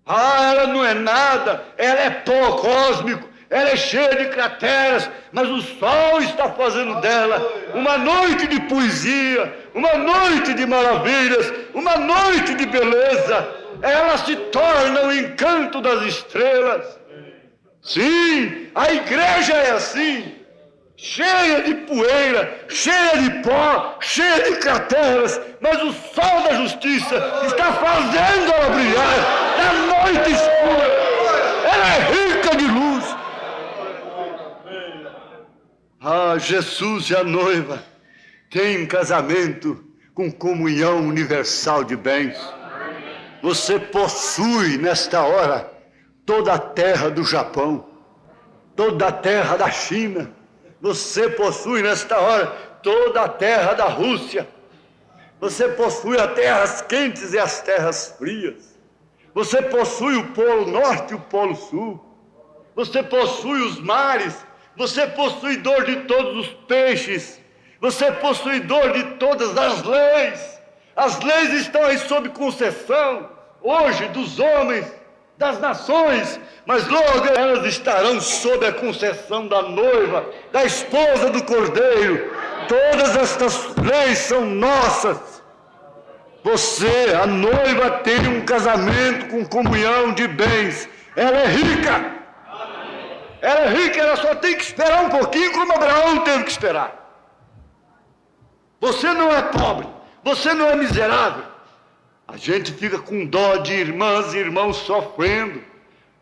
Ela não é nada, ela é pó cósmico, ela é cheia de crateras, mas o sol está fazendo dela uma noite de poesia, uma noite de maravilhas, uma noite de beleza. Ela se torna o encanto das estrelas. Sim, a igreja é assim, cheia de poeira, cheia de pó, cheia de crateras, mas o sol da justiça está fazendo ela brilhar na noite escura. Ela é rica de luz. Jesus e a noiva têm um casamento com comunhão universal de bens. Você possui nesta hora toda a terra do Japão, toda a terra da China. Você possui nesta hora toda a terra da Rússia. Você possui as terras quentes e as terras frias. Você possui o Polo Norte e o Polo Sul. Você possui os mares. Você possuidor de todos os peixes. Você possuidor de todas as leis. As leis estão aí sob concessão, hoje, dos homens, das nações, mas logo elas estarão sob a concessão da noiva, da esposa do Cordeiro. Todas estas leis são nossas. Você, a noiva, tem um casamento com comunhão de bens. Ela é rica. Ela é rica, ela só tem que esperar um pouquinho, como Abraão teve que esperar. Você não é pobre, você não é miserável. A gente fica com dó de irmãs e irmãos sofrendo,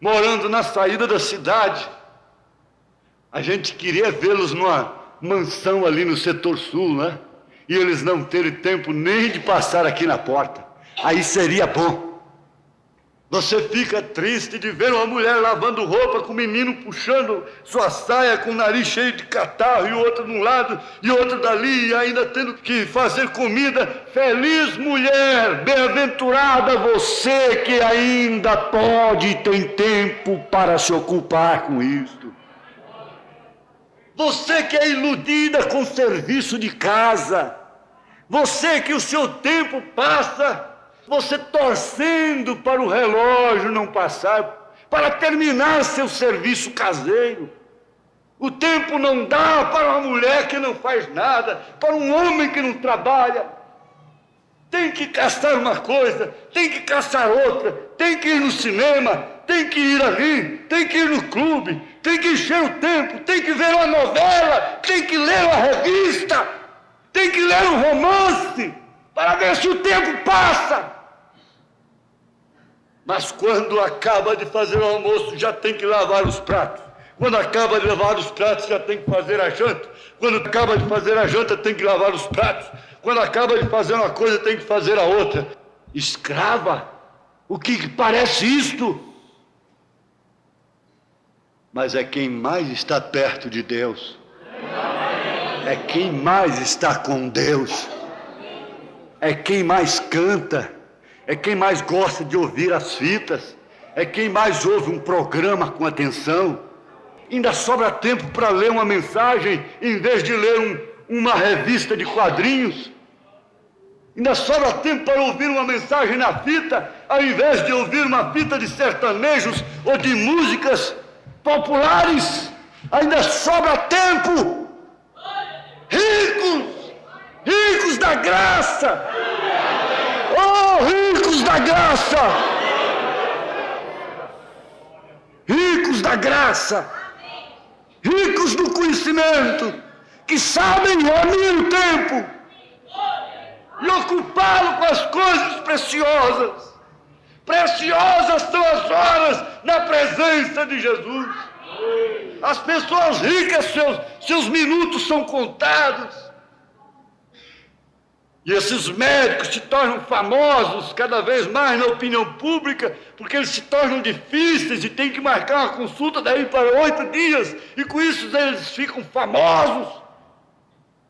morando na saída da cidade. A gente queria vê-los numa mansão ali no setor sul, né? E eles não terem tempo nem de passar aqui na porta. Aí seria bom. Você fica triste de ver uma mulher lavando roupa com o menino puxando sua saia com o nariz cheio de catarro e o outro de um lado e outro dali, e ainda tendo que fazer comida. Feliz mulher, bem-aventurada você que ainda pode e tem tempo para se ocupar com isto. Você que é iludida com o serviço de casa, você que o seu tempo passa você torcendo para o relógio não passar, para terminar seu serviço caseiro. O tempo não dá para uma mulher que não faz nada, para um homem que não trabalha. Tem que caçar uma coisa, tem que caçar outra, tem que ir no cinema, tem que ir ali, tem que ir no clube, tem que encher o tempo, tem que ver uma novela, tem que ler uma revista, tem que ler um romance, para ver se o tempo passa. Mas quando acaba de fazer o almoço, já tem que lavar os pratos. Quando acaba de lavar os pratos, já tem que fazer a janta. Quando acaba de fazer a janta, tem que lavar os pratos. Quando acaba de fazer uma coisa, tem que fazer a outra. Escrava, o que parece isto? Mas é quem mais está perto de Deus. É quem mais está com Deus. É quem mais canta. É quem mais gosta de ouvir as fitas. É quem mais ouve um programa com atenção. Ainda sobra tempo para ler uma mensagem em vez de ler uma revista de quadrinhos. Ainda sobra tempo para ouvir uma mensagem na fita ao invés de ouvir uma fita de sertanejos ou de músicas populares, ainda sobra tempo. Ricos da graça! Oh, ricos da graça! Ricos da graça! Ricos do conhecimento, que sabem remir o tempo e ocupá-lo com as coisas preciosas. Preciosas são as horas na presença de Jesus. As pessoas ricas, seus minutos são contados. E esses médicos se tornam famosos cada vez mais na opinião pública, porque eles se tornam difíceis e tem que marcar uma consulta daí para 8 dias, e com isso eles ficam famosos.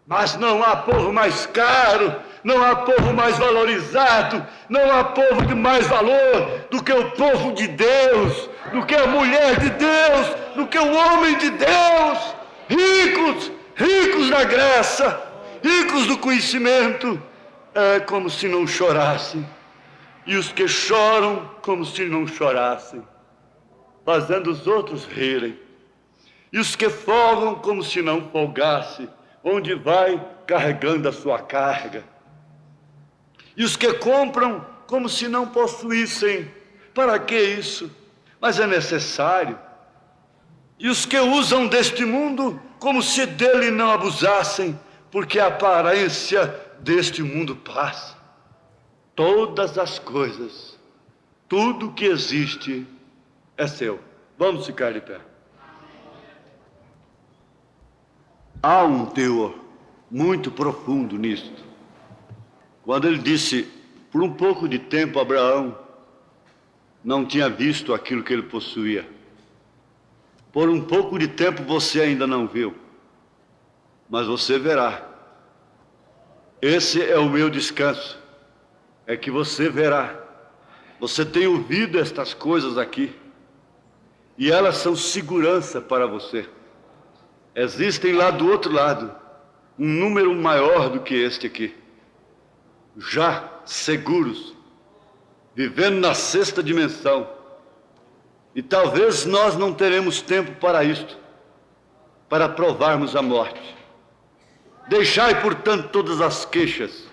Mas não há povo mais caro, não há povo mais valorizado, não há povo de mais valor do que o povo de Deus, do que a mulher de Deus, do que o homem de Deus. Ricos da graça, ricos do conhecimento, é como se não chorassem, e os que choram como se não chorassem, fazendo os outros rirem, e os que folgam como se não folgassem, onde vai carregando a sua carga, e os que compram como se não possuíssem. Para que isso? Mas é necessário. E os que usam deste mundo como se dele não abusassem, porque a aparência deste mundo passa. Todas as coisas, tudo que existe é seu. Vamos ficar de pé. Há um teor muito profundo nisto. Quando ele disse, por um pouco de tempo Abraão não tinha visto aquilo que ele possuía. Por um pouco de tempo você ainda não viu, mas você verá. Esse é o meu descanso, é que você verá. Você tem ouvido estas coisas aqui, e elas são segurança para você. Existem lá do outro lado um número maior do que este aqui, já seguros, vivendo na sexta dimensão. E talvez nós não teremos tempo para isto, para provarmos a morte. Deixai, portanto, todas as queixas,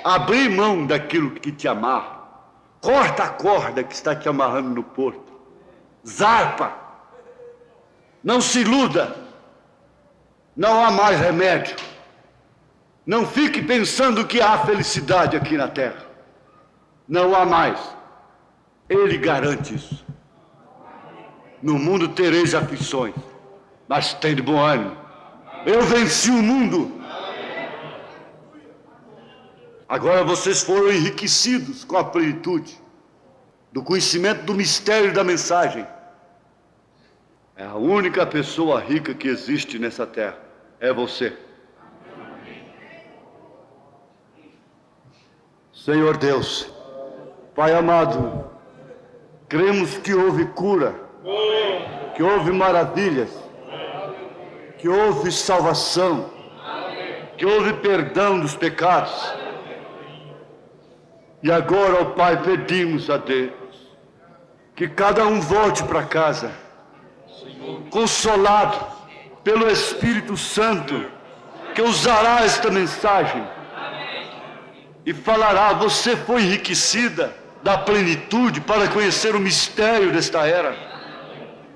abrir mão daquilo que te amarra, corta a corda que está te amarrando no porto, zarpa, não se iluda, não há mais remédio, não fique pensando que há felicidade aqui na terra, não há mais, ele garante isso. No mundo tereis aflições, mas tende bom ânimo. Eu venci o mundo. Agora vocês foram enriquecidos com a plenitude do conhecimento do mistério da mensagem. É a única pessoa rica que existe nessa terra. É você. Senhor Deus, Pai amado, cremos que houve cura, que houve maravilhas, que houve salvação, que houve perdão dos pecados. E agora, ó Pai, pedimos a Deus que cada um volte para casa, consolado pelo Espírito Santo, que usará esta mensagem e falará: você foi enriquecida da plenitude para conhecer o mistério desta era.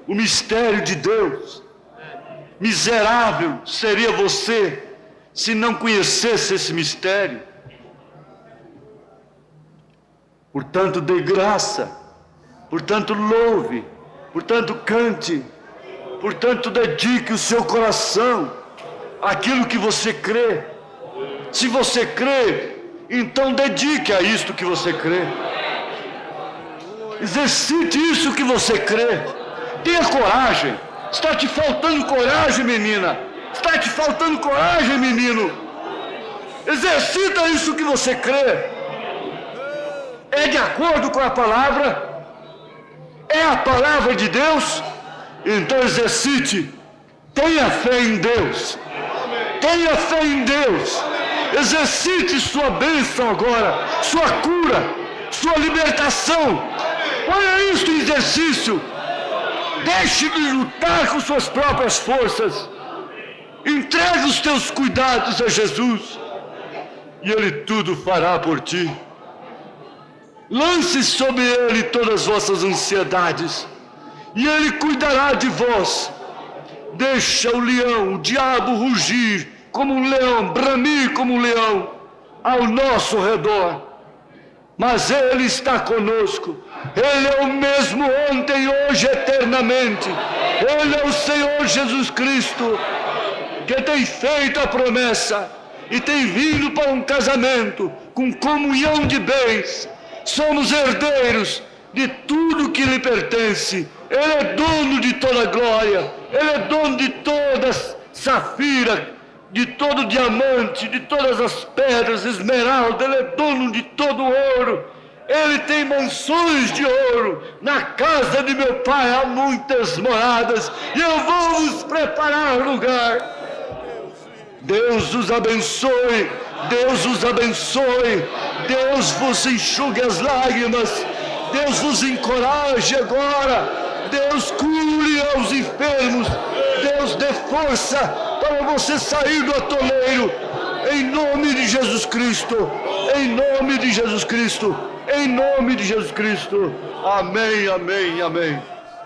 O mistério de Deus. Miserável seria você se não conhecesse esse mistério. Portanto, dê graça, portanto, louve, portanto, cante, portanto, dedique o seu coração àquilo que você crê. Se você crê, então dedique a isto que você crê. Exercite isso que você crê. Tenha coragem. Está te faltando coragem, menina. Está te faltando coragem, menino. Exercita isso que você crê. É de acordo com a palavra? É a palavra de Deus? Então exercite. Tenha fé em Deus. Tenha fé em Deus. Exercite sua bênção agora, sua cura, sua libertação. Ponha isso em exercício. Deixe de lutar com suas próprias forças. Entregue os teus cuidados a Jesus e Ele tudo fará por ti. Lance sobre Ele todas as vossas ansiedades e Ele cuidará de vós. Deixa o leão, o diabo rugir como um leão, bramir como um leão ao nosso redor. Mas Ele está conosco. Ele é o mesmo ontem, hoje, eternamente. Ele é o Senhor Jesus Cristo, que tem feito a promessa e tem vindo para um casamento com comunhão de bens. Somos herdeiros de tudo que lhe pertence. Ele é dono de toda glória. Ele é dono de toda safira, de todo diamante, de todas as pedras, esmeralda. Ele é dono de todo ouro. Ele tem mansões de ouro. Na casa de meu Pai há muitas moradas, e eu vou vos preparar lugar. Deus os abençoe, Deus os abençoe, Deus vos enxugue as lágrimas, Deus vos encoraje agora, Deus cure aos enfermos, Deus dê força para você sair do atoleiro, em nome de Jesus Cristo, em nome de Jesus Cristo, em nome de Jesus Cristo. Amém, amém, amém.